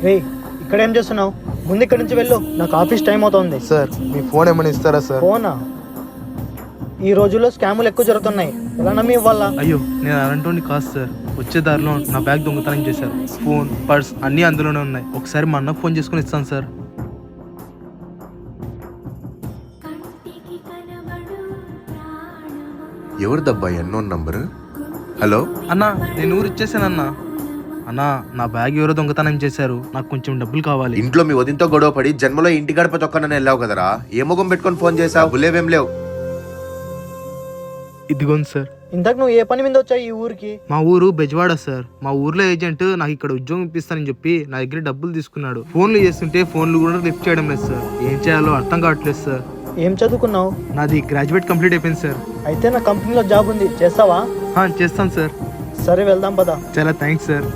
రే ఇక్కడ ఏం చేస్తున్నావు? ముందు ఇక్కడి నుంచి వెళ్ళు, నాకు ఆఫీస్ టైం అవుతుంది. సార్ మీ ఫోన్ ఏమైనా ఇస్తారా సార్? ఫోనా? ఈ రోజుల్లో స్కాములు ఎక్కువ జరుగుతున్నాయి, ఎలా నమ్మి ఇవ్వాలా? అయ్యో నేను అలాంటి కాదు సార్. వచ్చే దారిలో నా బ్యాగ్ దొంగతనం చేశారు. ఫోన్, పర్స్ అన్నీ అందులోనే ఉన్నాయి. ఒకసారి మా అన్నకు ఫోన్ చేసుకుని ఇస్తాను సార్. ఎవరిదబ్బా అన్నోన్ నంబరు? హలో అన్నా నేను ఊరు ఇచ్చేసానన్నా. అన్నా నా బ్యాగ్ ఎవరో దొంగతనం చేశారు, నాకు కొంచెం డబ్బులు కావాలి. ఇంట్లో మీ వదినతో గొడవ పడి జన్మలో ఇంటి గడప తొక్కనని వెళ్ళావు కదరా, ఏ ముఖం పెట్టుకొని ఫోన్ చేసావు? బులేవేం లేవు. ఇదిగోండి సార్. ఇంతకు నువ్వు ఏ పని మీద వచ్చావు ఈ ఊరికి? మా ఊరు బెజవాడ సార్. మా ఊర్లో ఏజెంట్ నాకు ఇక్కడ ఉద్యోగం ఇప్పిస్తానని చెప్పి నా దగ్గర డబ్బులు తీసుకున్నాడు. ఫోన్లు చేస్తుంటే ఫోన్లు కూడా లిఫ్ట్ చేయడం లేదు సార్. ఏం చేయాలో అర్థం కావట్లేదు సార్. ఏం చదువుకున్నావు? నాది గ్రాడ్యుయేట్ కంప్లీట్ అయిపోయింది సార్. అయితే నా కంపెనీలో జాబ్ ఉంది, చేస్తావా? చేస్తాను సార్. సరే వెళ్దాం పదా. చాలా థ్యాంక్స్ సార్.